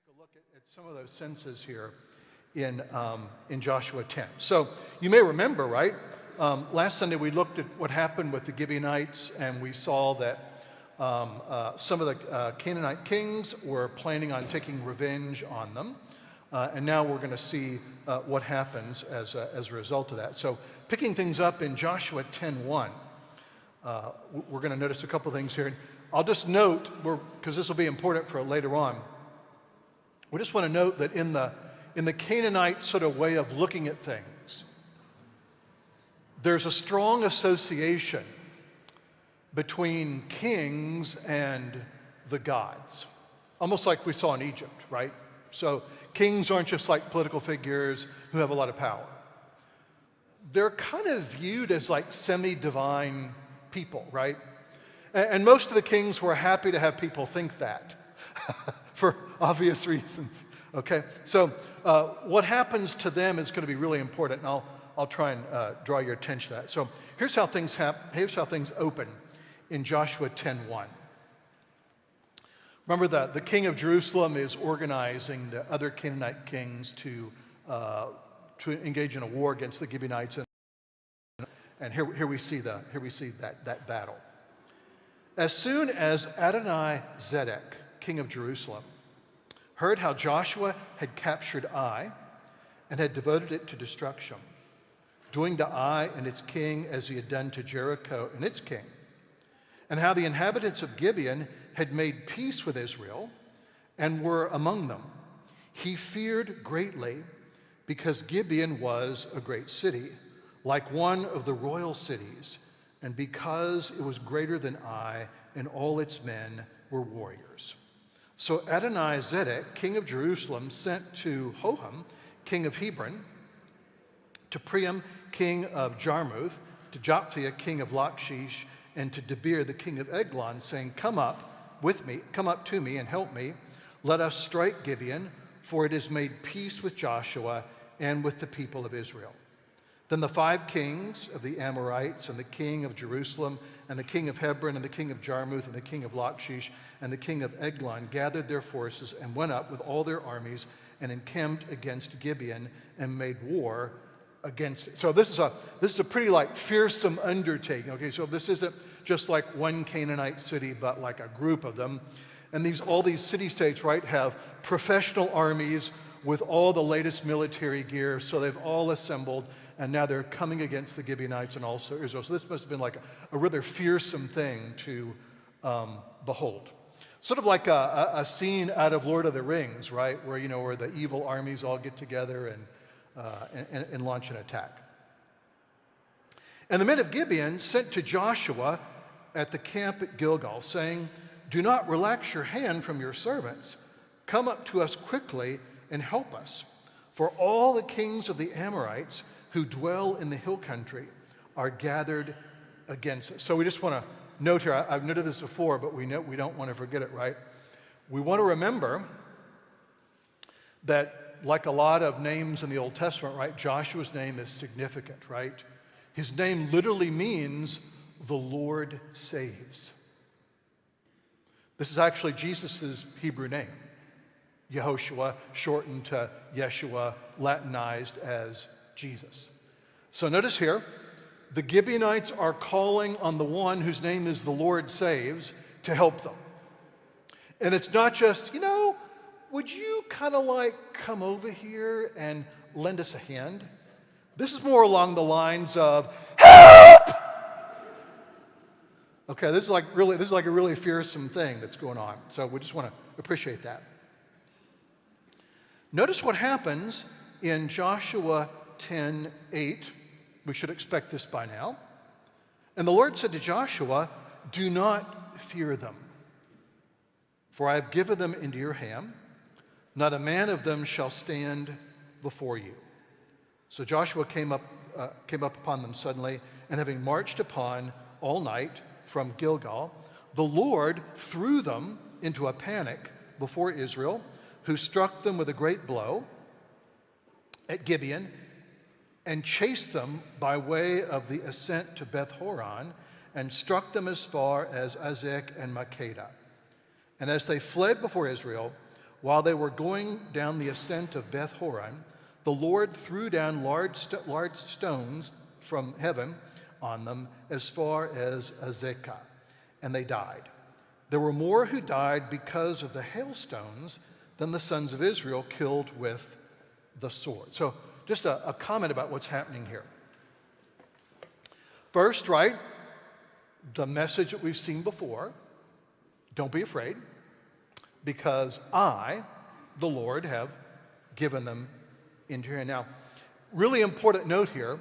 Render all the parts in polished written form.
a look at some of those senses here in Joshua 10. So you may remember, right? Last Sunday we looked at what happened with the Gibeonites, and we saw that some of the Canaanite kings were planning on taking revenge on them. And now we're going to see what happens as a result of that. So picking things up in Joshua 10:1, we're going to notice a couple things here. I'll just note, because this will be important for later on, we just want to note that in the Canaanite sort of way of looking at things, there's a strong association between kings and the gods, almost like we saw in Egypt, right? So kings aren't just like political figures who have a lot of power. They're kind of viewed as like semi-divine people, right? And most of the kings were happy to have people think that for obvious reasons, okay? So what happens to them is going to be really important, and I'll try and draw your attention to that. So here's how things open in Joshua 10:1. Remember that the king of Jerusalem is organizing the other Canaanite kings to engage in a war against the Gibeonites, and here we see that battle. As soon as Adoni-Zedek, king of Jerusalem, heard how Joshua had captured Ai and had devoted it to destruction, doing to Ai and its king as he had done to Jericho and its king, and how the inhabitants of Gibeon had made peace with Israel and were among them, he feared greatly, because Gibeon was a great city, like one of the royal cities, and because it was greater than Ai, and all its men were warriors. So Adoni-Zedek, king of Jerusalem, sent to Hoham, king of Hebron, to Priam, king of Jarmuth, to Jophthah, king of Lachish, and to Debir, the king of Eglon, saying, come up to me and help me. Let us strike Gibeon, for it has made peace with Joshua and with the people of Israel. Then the 5 kings of the Amorites, and the king of Jerusalem, and the king of Hebron, and the king of Jarmuth, and the king of Lachish, and the king of Eglon gathered their forces and went up with all their armies and encamped against Gibeon and made war against it. So this is a pretty like fearsome undertaking. Okay, so this isn't just like one Canaanite city, but like a group of them. And all these city-states, right, have professional armies with all the latest military gear. So they've all assembled, and now they're coming against the Gibeonites and also Israel. So this must have been like a rather fearsome thing to behold. Sort of like a scene out of Lord of the Rings, right, where the evil armies all get together and launch an attack. And the men of Gibeon sent to Joshua at the camp at Gilgal, saying, do not relax your hand from your servants. Come up to us quickly and help us. For all the kings of the Amorites who dwell in the hill country are gathered against us. So we just want to note here, I've noted this before, but we don't want to forget it, right? We want to remember that, like a lot of names in the Old Testament, right, Joshua's name is significant, right? His name literally means the Lord saves. This is actually Jesus' Hebrew name, Yehoshua, shortened to Yeshua, Latinized as Jesus. So notice here, the Gibeonites are calling on the one whose name is the Lord saves to help them. And it's not just, would you kind of like come over here and lend us a hand? This is more along the lines of, help! Okay, this is like a really fearsome thing that's going on. So we just want to appreciate that. Notice what happens in Joshua 10:8. We should expect this by now. And the Lord said to Joshua, do not fear them, for I have given them into your hand. Not a man of them shall stand before you. So Joshua came up upon them suddenly, and having marched upon all night from Gilgal, the Lord threw them into a panic before Israel, who struck them with a great blow at Gibeon and chased them by way of the ascent to Beth-horon and struck them as far as Azek and Makkedah. And as they fled before Israel, while they were going down the ascent of Beth Horon, the Lord threw down large stones from heaven on them as far as Azekah, and they died. There were more who died because of the hailstones than the sons of Israel killed with the sword. So just a comment about what's happening here. First, right, the message that we've seen before, don't be afraid, because I, the Lord, have given them into your hand. Now, really important note here,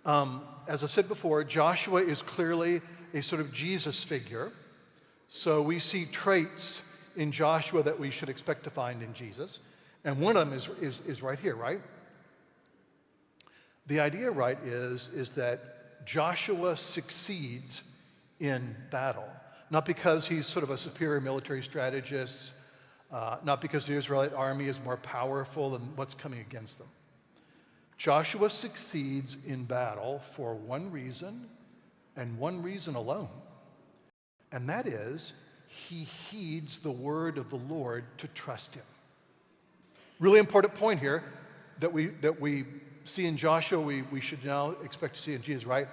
as I said before, Joshua is clearly a sort of Jesus figure. So we see traits in Joshua that we should expect to find in Jesus. And one of them is right here, right? The idea, right, is that Joshua succeeds in battle. Not because he's sort of a superior military strategist, not because the Israelite army is more powerful than what's coming against them. Joshua succeeds in battle for one reason, and one reason alone. And that is, he heeds the word of the Lord to trust him. Really important point here that we see in Joshua, we should now expect to see in Jesus, right?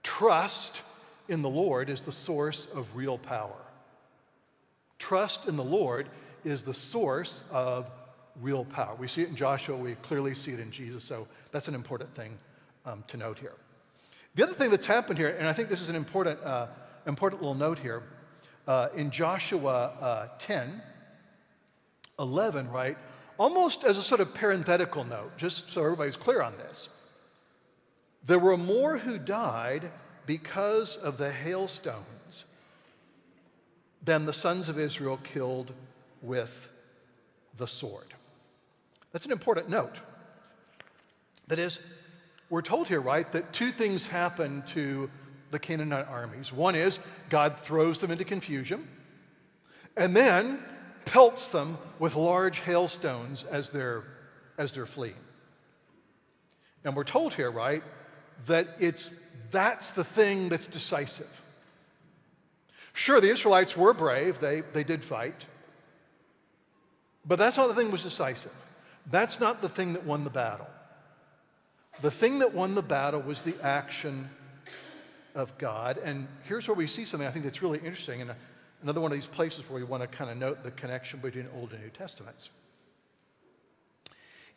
Trust in the Lord is the source of real power. Trust in the Lord is the source of real power. We see it in Joshua, we clearly see it in Jesus, so that's an important thing to note here. The other thing that's happened here, and I think this is an important little note here, in Joshua 10:11, right, almost as a sort of parenthetical note, just so everybody's clear on this. There were more who died because of the hailstones than the sons of Israel killed with the sword. That's an important note. That is, we're told here, right, that two things happen to the Canaanite armies. One is God throws them into confusion and then pelts them with large hailstones as they're fleeing. And we're told here, right, that that's the thing that's decisive. Sure, the Israelites were brave, they did fight, but that's not the thing that was decisive. That's not the thing that won the battle. The thing that won the battle was the action of God. And here's where we see something I think that's really interesting, and another one of these places where we want to kind of note the connection between Old and New Testaments.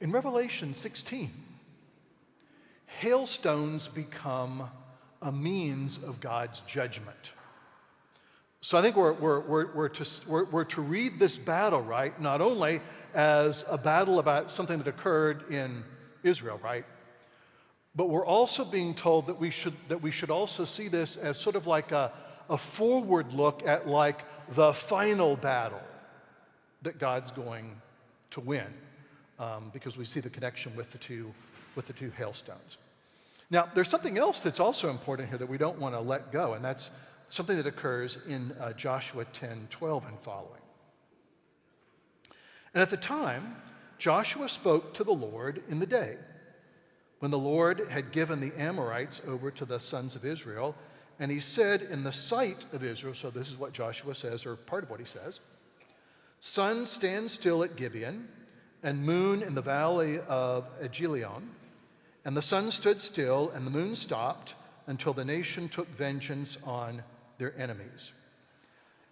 In Revelation 16, hailstones become a means of God's judgment. So I think we're to read this battle, right, not only as a battle about something that occurred in Israel, right, but we're also being told that we should also see this as sort of like a forward look at like the final battle that God's going to win, because we see the connection with the two hailstones. Now, there's something else that's also important here that we don't want to let go, and that's something that occurs in Joshua 10:12 and following. And at the time, Joshua spoke to the Lord in the day, when the Lord had given the Amorites over to the sons of Israel, and he said in the sight of Israel, so this is what Joshua says, or part of what he says, "Sun, stand still at Gibeon, and moon in the valley of Egilion." And the sun stood still, and the moon stopped, until the nation took vengeance on their enemies.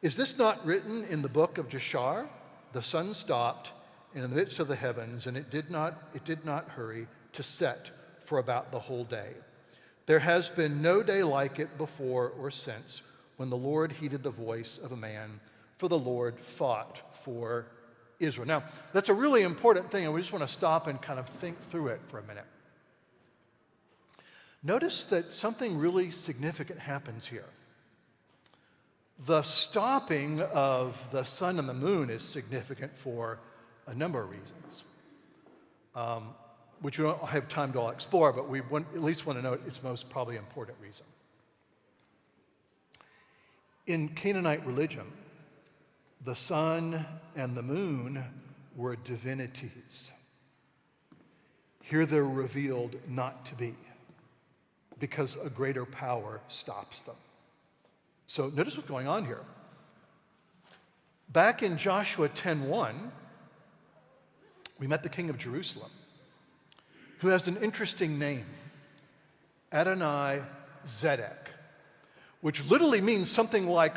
Is this not written in the book of Jashar? The sun stopped in the midst of the heavens, and it did not hurry to set for about the whole day. There has been no day like it before or since, when the Lord heeded the voice of a man, for the Lord fought for Israel. Now, that's a really important thing, and we just want to stop and kind of think through it for a minute. Notice that something really significant happens here. The stopping of the sun and the moon is significant for a number of reasons, which we don't have time to all explore, but we at least want to note its most probably important reason. In Canaanite religion, the sun and the moon were divinities. Here they're revealed not to be, because a greater power stops them. So notice what's going on here. Back in Joshua 10:1, we met the king of Jerusalem, who has an interesting name, Adonai Zedek, which literally means something like